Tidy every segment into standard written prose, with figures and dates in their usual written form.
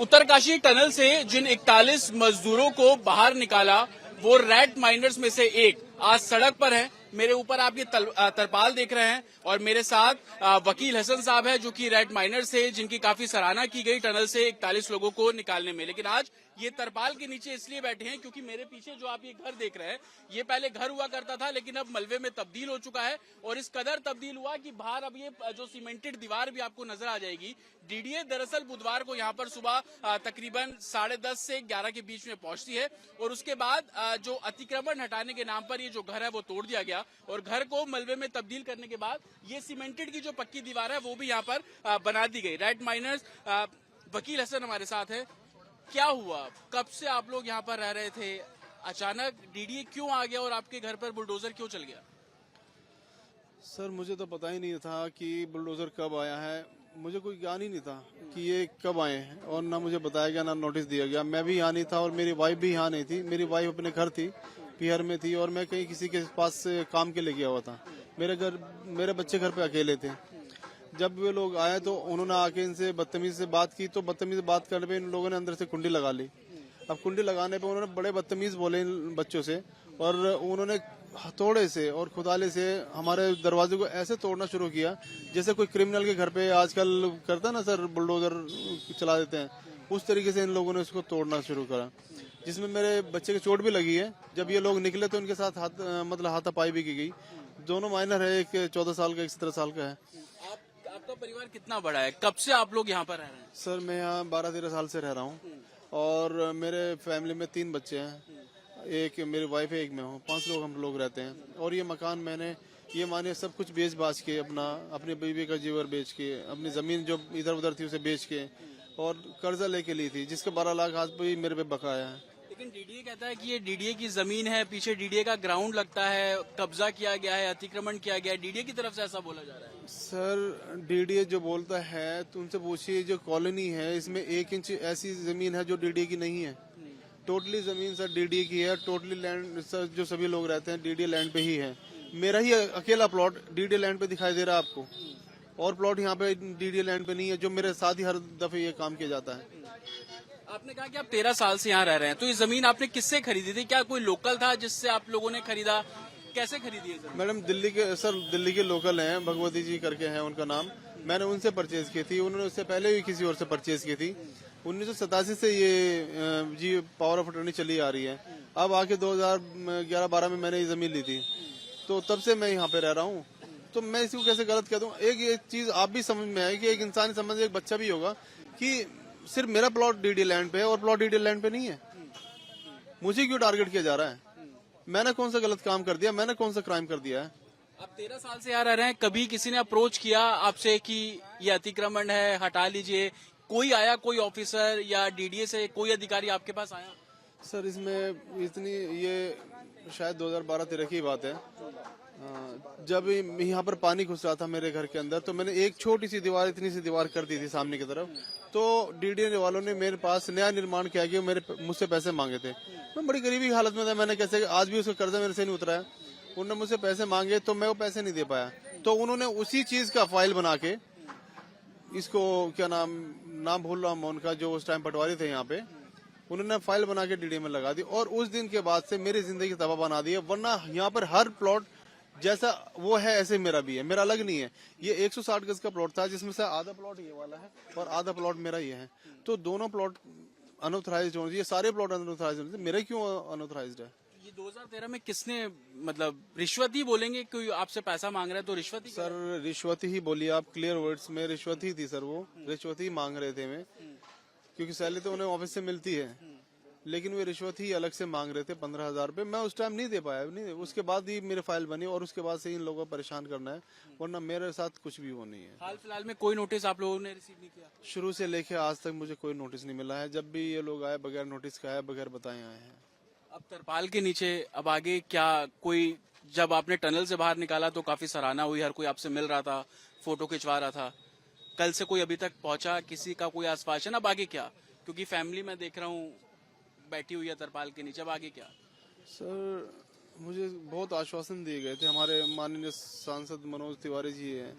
Uttarkashi tunnel से जिन 41 मजदूरों को बाहर निकाला वो रैट माइनर्स में से एक आज सड़क पर है। मेरे ऊपर आप ये तरपाल देख रहे हैं और मेरे साथ वकील हसन साहब है जो कि रैट माइनर से जिनकी काफी सराहना की गई टनल से 41 लोगों को निकालने में। लेकिन आज ये तरपाल के नीचे इसलिए बैठे हैं क्योंकि मेरे पीछे जो आप ये घर देख रहे हैं ये पहले घर हुआ करता था लेकिन अब मलबे में तब्दील हो चुका है और इस कदर तब्दील हुआ कि बाहर अब ये जो सीमेंटेड दीवार भी आपको नजर आ जाएगी। डीडीए दरअसल बुधवार को यहाँ पर सुबह तकरीबन 10:30 से 11 के बीच में पहुंचती है और उसके बाद जो अतिक्रमण हटाने के नाम पर ये जो घर है वो तोड़ दिया गया और घर को मलबे में तब्दील करने के बाद ये सीमेंटेड की जो पक्की दीवार है वो भी यहाँ पर बना दी गई। रैट माइनर्स वकील हसन हमारे साथ है। क्या हुआ, कब से आप लोग यहाँ पर रह रहे थे, अचानक डीडीए क्यों आ गया और आपके घर पर बुलडोजर क्यों चल गया? सर मुझे तो पता ही नहीं था कि बुलडोजर कब आया है, मुझे कोई ज्ञान ही नहीं था कि ये कब आए हैं और ना मुझे बताया गया ना नोटिस दिया गया। मैं भी यहाँ नहीं था और मेरी वाइफ भी यहाँ नहीं थी। मेरी वाइफ अपने घर थी, पीहर में थी और मैं कहीं किसी के पास से काम के लिए गया हुआ था। मेरे बच्चे घर पे अकेले थे। जब वे लोग आए तो उन्होंने आके इनसे बदतमीजी से बात की, तो बदतमीजी से बात करने पे इन लोगों ने अंदर से कुंडी लगा ली। अब कुंडी लगाने पे उन्होंने बड़े बदतमीज बोले इन बच्चों से और उन्होंने हथौड़े से और खुदाले से हमारे दरवाजे को ऐसे तोड़ना शुरू किया जैसे कोई क्रिमिनल के घर पे आजकल करता है ना सर, बुलडोजर चला देते हैं, उस तरीके से इन लोगों ने उसको तोड़ना शुरू करा, जिसमें मेरे बच्चे की चोट भी लगी है। जब ये लोग निकले तो उनके साथ हाथापाई भी की गई। दोनों माइनर है, एक 14 साल का, एक 17 साल का है। आपका परिवार कितना बड़ा है, कब से आप लोग यहाँ पर रह रहे हैं? सर मैं यहाँ 12-13 साल से रह रहा हूँ और मेरे फैमिली में 3 बच्चे हैं, एक मेरी वाइफ है, एक मैं हूँ, 5 लोग हम लोग रहते हैं। और ये मकान मैंने ये माने सब कुछ बेच बाच के अपनी बीवी का जीवर बेच के, अपनी जमीन जो इधर उधर थी उसे बेच के और कर्जा लेके ली थी जिसके 12 लाख आज भी मेरे पे बकाया है। लेकिन डीडीए कहता है कि ये डीडीए की जमीन है, पीछे डीडीए का ग्राउंड लगता है, कब्जा किया गया है, अतिक्रमण किया गया है, डीडीए की तरफ से ऐसा बोला जा रहा है। सर डीडीए जो बोलता है तो उनसे पूछिए, जो कॉलोनी है इसमें 1 इंच ऐसी जमीन है जो डीडीए की नहीं है। टोटली जमीन सर डीडीए की है, टोटली लैंड सर जो सभी लोग रहते हैं डीडीए लैंड पे ही है। मेरा ही अकेला प्लॉट डीडीए लैंड पे दिखाई दे रहा है आपको, और प्लॉट यहाँ पे डीडीए लैंड पे नहीं है, जो मेरे साथ ही हर दफे ये काम किया जाता है। आपने कहा कि आप 13 साल से यहाँ रह रहे हैं, तो ये जमीन आपने किससे खरीदी थी? क्या कोई लोकल था जिससे आप लोगों ने खरीदा? कैसे खरीदी है जमीन? मैडम दिल्ली के लोकल हैं, भगवती जी करके हैं उनका नाम। मैंने उनसे परचेज की थी, उन्होंने उससे पहले भी किसी और से परचेज की थी। 1987 से ये जी पावर ऑफ अटर्नी चली आ रही है। अब आके 2011-12 में मैंने ये जमीन ली थी, तो तब से मैं यहाँ पे रह रहा हूँ। तो मैं इसको कैसे गलत कह दूं? एक चीज आप भी समझ में आए कि एक इंसानी समझ, एक बच्चा भी होगा कि सिर्फ मेरा प्लॉट डीडीए लैंड पे है और प्लॉट डीडीए लैंड पे नहीं है। मुझे क्यों टारगेट किया जा रहा है? मैंने कौन सा गलत काम कर दिया? मैंने कौन सा क्राइम कर दिया है? आप 13 साल से यहाँ रह रहे हैं, कभी किसी ने अप्रोच किया आपसे कि ये अतिक्रमण है, हटा लीजिए? कोई आया, कोई ऑफिसर या डीडीए से कोई अधिकारी आपके पास आया? सर इसमें ये शायद 2012-13 की बात है। जब यहाँ पर पानी घुस रहा था मेरे घर के अंदर, तो मैंने एक छोटी सी दीवार, इतनी सी दीवार कर दी थी सामने की तरफ। तो डीडीए वालों ने मेरे पास नया निर्माण किया कि मुझसे पैसे मांगे थे। मैं बड़ी गरीबी की हालत में था, मैंने कैसे, आज भी उसका कर्जा मेरे से नहीं उतरा है। उन्होंने मुझसे पैसे मांगे तो मैं वो पैसे नहीं दे पाया, तो उन्होंने उसी चीज का फाइल बना के, इसको क्या नाम भूल रहा हूँ उनका, जो उस टाइम पटवारी थे यहाँ पे, उन्होंने फाइल बना के डीडीए में लगा दी और उस दिन के बाद से मेरी जिंदगी तबाह बना दी है। वरना यहाँ पर हर प्लॉट जैसा वो है ऐसे मेरा भी है, मेरा अलग नहीं है। ये 160 गज का प्लॉट था जिसमें से आधा प्लॉट ये वाला है और आधा प्लॉट मेरा ये है। तो दोनों प्लॉट अनऑथराइज्ड होने चाहिए, सारे प्लॉट अनऑथराइज्ड होने चाहिए। मेरा क्यों अनऑथराइज्ड है? ये 2013 में किसने, मतलब रिश्वत ही बोलेंगे, कोई आपसे पैसा मांग रहा है तो रिश्वत ही? सर रिश्वत ही बोलिए आप, क्लियर वर्ड्स में रिश्वत ही थी सर। वो रिश्वत ही मांग रहे थे मैं, क्योंकि सैलरी तो उन्हें ऑफिस से मिलती है, लेकिन वे रिश्वत ही अलग से मांग रहे थे 15,000 रुपए। मैं उस टाइम नहीं दे पाया, नहीं, उसके बाद ही मेरे फाइल बनी और उसके बाद से इन लोगों को परेशान करना है, वरना मेरे साथ कुछ भी वो नहीं है। हाल फिलहाल में कोई नोटिस आप लोगों ने रिसीव नहीं किया? शुरू से लेके आज तक मुझे कोई नोटिस नहीं मिला है। जब भी ये लोग आए बगैर नोटिस का आए, बगैर बताए आए हैं। अब तरपाल के नीचे अब आगे क्या? कोई, जब आपने टनल से बाहर निकाला तो काफी सराहना हुई, हर कोई आपसे मिल रहा था, फोटो खिंचवा रहा था। कल से कोई अभी तक पहुंचा, किसी का कोई आश्वासन? अब आगे क्या? क्योंकि फैमिली मैं देख रहा हूँ बैठी हुई है तरपाल के नीचे, अब आगे क्या? सर मुझे बहुत आश्वासन दिए गए थे। हमारे माननीय सांसद मनोज तिवारी जी हैं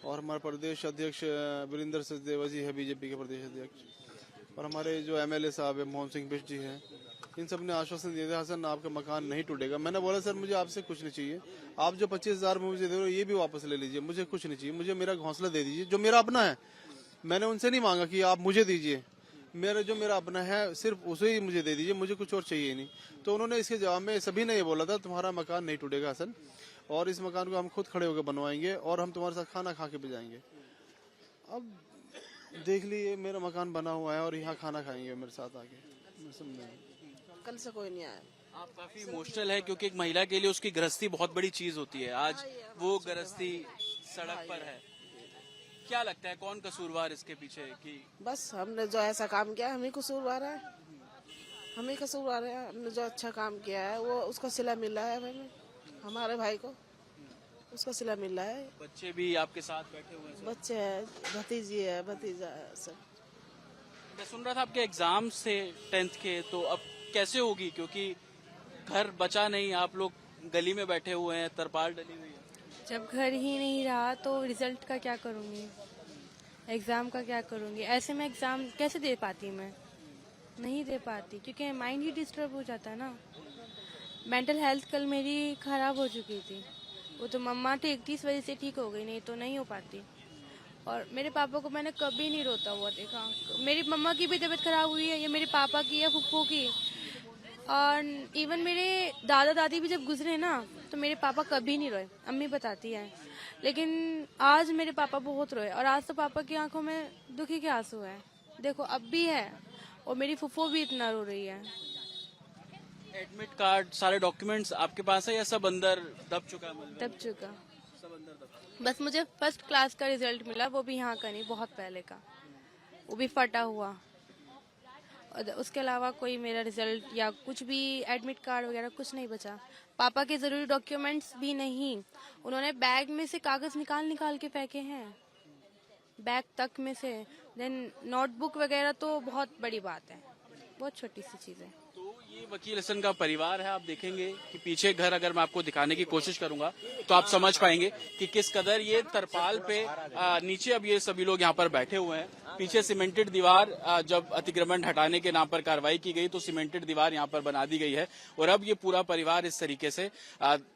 और हमारे प्रदेश अध्यक्ष वीरेंद्र सचदेवा जी है, बीजेपी के प्रदेश अध्यक्ष। और हमारे जो एमएलए साहब है मोहन सिंह बिष्ट जी हैं, इन सब ने आश्वासन दिया था हसन आपका मकान नहीं टूटेगा। मैंने बोला सर मुझे आपसे कुछ नहीं चाहिए, आप जो 25,000 मुझे दे रहे हो ये भी वापस ले लीजिए, मुझे कुछ नहीं चाहिए, मुझे मेरा घोंसला दे दीजिए जो मेरा अपना है। मैंने उनसे नहीं मांगा कि आप मुझे दीजिए, मेरा अपना है सिर्फ उसे ही मुझे दे दीजिए, मुझे कुछ और चाहिए नहीं। तो उन्होंने इसके जवाब में सभी ने ये बोला था तुम्हारा मकान नहीं टूटेगा हसन, और इस मकान को हम खुद खड़े होकर बनवाएंगे और हम तुम्हारे साथ खाना खा के भी जाएंगे। अब देख लीजिए मेरा मकान बना हुआ है और यहाँ खाना खाएंगे मेरे साथ आके। कल से कोई नहीं आया। आप काफी इमोशनल है क्योंकि एक महिला के लिए उसकी गृहस्थी बहुत बड़ी चीज होती है। आज वो गृहस्थी सड़क पर है, क्या लगता है कौन कसूरवार इसके पीछे? कि बस हमने जो ऐसा काम किया हम ही कसूरवार है, हम ही कसूरवार है। हमने जो अच्छा काम किया है वो उसका सिला मिल रहा है हमें, हमारे भाई को उसका सिला मिल रहा है। बच्चे भी आपके साथ बैठे हुए हैं? बच्चे है, भतीजी है, भतीजा है सब। मैं सुन रहा था आपके एग्जाम से 10th के, तो अब कैसे होगी? क्योंकि घर बचा नहीं, आप लोग गली में बैठे हुए हैं, तरपाल डली हुई है। जब घर ही नहीं रहा तो रिजल्ट का क्या करूँगी, एग्ज़ाम का क्या करूँगी? ऐसे में एग्ज़ाम कैसे दे पाती मैं? नहीं दे पाती क्योंकि माइंड ही डिस्टर्ब हो जाता है ना। मेंटल हेल्थ कल मेरी खराब हो चुकी थी, वो तो मम्मा ठीक थी इस वजह से ठीक हो गई, नहीं तो नहीं हो पाती। और मेरे पापा को मैंने कभी नहीं रोता हुआ देखा। मेरी मम्मा की भी तबीयत खराब हुई है, या मेरे पापा की या फुफ्फो की, और इवन मेरे दादा दादी भी जब गुजरे ना तो मेरे पापा कभी नहीं रोए, अम्मी बताती है। लेकिन आज मेरे पापा बहुत रोए, और आज तो पापा की आंखों में दुखी के आंसू है, देखो अब भी है। और मेरी फुफ्फो भी इतना रो रही है। एडमिट कार्ड, सारे डॉक्यूमेंट्स आपके पास है या सब अंदर दब चुका है? दब चुका, सब अंदर दब। बस मुझे फर्स्ट क्लास का रिजल्ट मिला, वो भी यहाँ का नहीं, बहुत पहले का, वो भी फटा हुआ। और उसके अलावा कोई मेरा रिजल्ट या कुछ भी एडमिट कार्ड वगैरह कुछ नहीं बचा। पापा के जरूरी डॉक्यूमेंट्स भी नहीं, उन्होंने बैग में से कागज निकाल निकाल के फेंके हैं, बैग तक में से। देन नोटबुक वगैरह तो बहुत बड़ी बात है, बहुत छोटी सी चीज है। तो ये वकील हसन का परिवार है। आप देखेंगे कि पीछे घर अगर मैं आपको दिखाने की कोशिश करूंगा तो आप समझ पाएंगे कि किस कदर ये तरपाल पे नीचे अब ये सभी लोग यहाँ पर बैठे हुए हैं। पीछे सीमेंटेड दीवार, जब अतिक्रमण हटाने के नाम पर कार्रवाई की गई तो सीमेंटेड दीवार यहाँ पर बना दी गई है, और अब ये पूरा परिवार इस तरीके से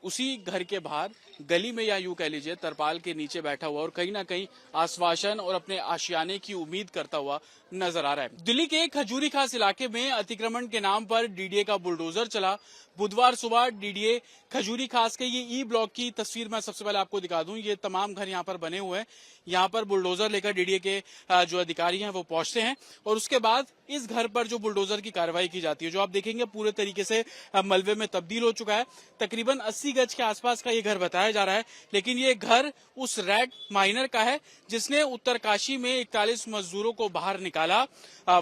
उसी घर के बाहर गली में, या यूं कह लीजिए तरपाल के नीचे बैठा हुआ और कहीं ना कहीं आश्वासन और अपने आशियाने की उम्मीद करता हुआ नजर आ रहा है। दिल्ली के खजूरी खास इलाके में अतिक्रमण के नाम पर डीडीए का बुलडोजर चला। बुधवार सुबह डीडीए खजूरी खास के ये ई ब्लॉक की तस्वीर मैं सबसे पहले आपको दिखा दूं। ये तमाम घर यहाँ पर बने हुए हैं। यहाँ पर बुलडोजर लेकर डीडीए के जो अधिकारी हैं वो पहुंचते हैं, और उसके बाद इस घर पर जो बुलडोजर की कार्रवाई की जाती है, जो आप देखेंगे पूरे तरीके से मलबे में तब्दील हो चुका है। तकरीबन 80 गज के आसपास का ये घर बताया जा रहा है, लेकिन ये घर उस रैट माइनर का है जिसने उत्तरकाशी में 41 मजदूरों को बाहर निकाला।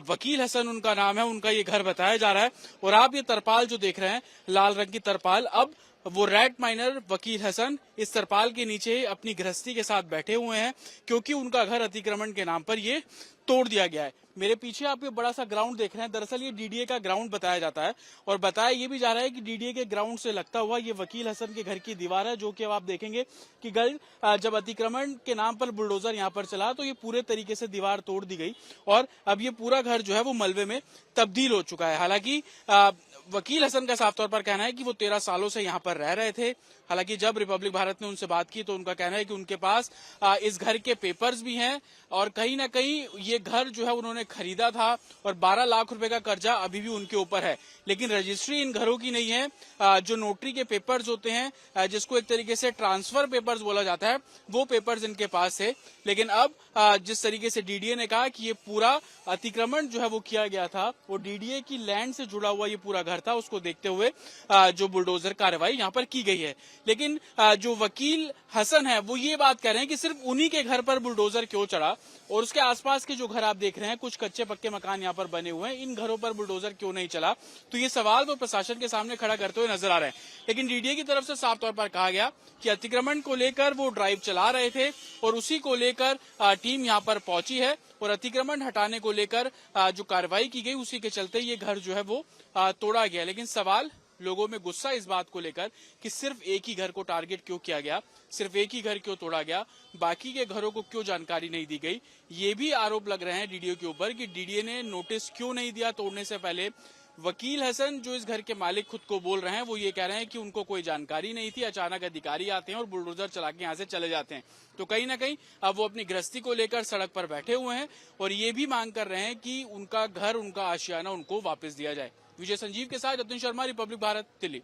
वकील हसन उनका नाम है, उनका ये घर बताया जा रहा है। और आप ये तरपाल जो देख रहे हैं, लाल रंग की तरपाल, अब वो रैट माइनर वकील हसन इस तरपाल के नीचे अपनी गृहस्थी के साथ बैठे हुए हैं, क्योंकि उनका घर अतिक्रमण के नाम पर ये तोड़ दिया गया है। मेरे पीछे आप ये बड़ा सा ग्राउंड देख रहे हैं, दरअसल ये डीडीए का ग्राउंड बताया जाता है, और बताया ये भी जा रहा है कि डीडीए के ग्राउंड से लगता हुआ ये वकील हसन के घर की दीवार है, जो कि अब आप देखेंगे कि जब अतिक्रमण के नाम पर बुलडोजर यहाँ पर चला तो ये पूरे तरीके से दीवार तोड़ दी गई, और अब ये पूरा घर जो है वो मलबे में तब्दील हो चुका है। हालांकि वकील हसन का साफ तौर पर कहना है कि वो 13 सालों से यहाँ पर रह रहे थे। हालांकि जब रिपब्लिक भारत ने उनसे बात की तो उनका कहना है कि उनके पास इस घर के पेपर्स भी हैं, और कहीं ना कहीं ये घर जो है उन्होंने खरीदा था, और 12 लाख रुपए का कर्जा अभी भी उनके ऊपर है। लेकिन रजिस्ट्री इन घरों की नहीं है। जो नोटरी के पेपर्स होते हैं, जिसको एक तरीके से ट्रांसफर पेपर्स बोला जाता है, वो पेपर्स इनके पास है। लेकिन अब जिस तरीके से डीडीए ने कहा कि ये पूरा अतिक्रमण जो है वो किया गया था, वो डीडीए की लैंड से जुड़ा हुआ ये पूरा घर था, उसको देखते हुए जो बुलडोजर कार्रवाई यहाँ पर की गई है। लेकिन जो वकील हसन है वो ये बात कह रहे हैं कि सिर्फ उन्हीं के घर पर बुलडोजर क्यों चढ़ा, और उसके आसपास के जो घर आप देख रहे हैं, कुछ कच्चे पक्के मकान यहाँ पर बने हुए हैं, इन घरों पर बुलडोजर क्यों नहीं चला। तो ये सवाल वो प्रशासन के सामने खड़ा करते हुए नजर आ रहे हैं। लेकिन डीडीए की तरफ से साफ तौर पर कहा गया कि अतिक्रमण को लेकर वो ड्राइव चला रहे थे, और उसी को लेकर टीम यहाँ पर पहुंची है, और अतिक्रमण हटाने को लेकर जो कार्रवाई की गई उसी के चलते ये घर जो है वो तोड़ा गया। लेकिन सवाल लोगों में गुस्सा इस बात को लेकर कि सिर्फ एक ही घर को टारगेट क्यों किया गया, सिर्फ एक ही घर क्यों तोड़ा गया, बाकी के घरों को क्यों जानकारी नहीं दी गई। ये भी आरोप लग रहे हैं डीडीओ के ऊपर कि डीडीए ने नोटिस क्यों नहीं दिया तोड़ने से पहले। वकील हसन जो इस घर के मालिक खुद को बोल रहे हैं, वो ये कह रहे हैं कि उनको कोई जानकारी नहीं थी, अचानक अधिकारी आते हैं और बुलडोजर चला के यहाँ से चले जाते हैं। तो कहीं ना कहीं अब वो अपनी गृहस्थी को लेकर सड़क पर बैठे हुए हैं और ये भी मांग कर रहे हैं कि उनका घर, उनका आशियाना उनको वापस दिया जाए। विजय संजीव के साथ जतिन शर्मा, रिपब्लिक भारत, दिल्ली।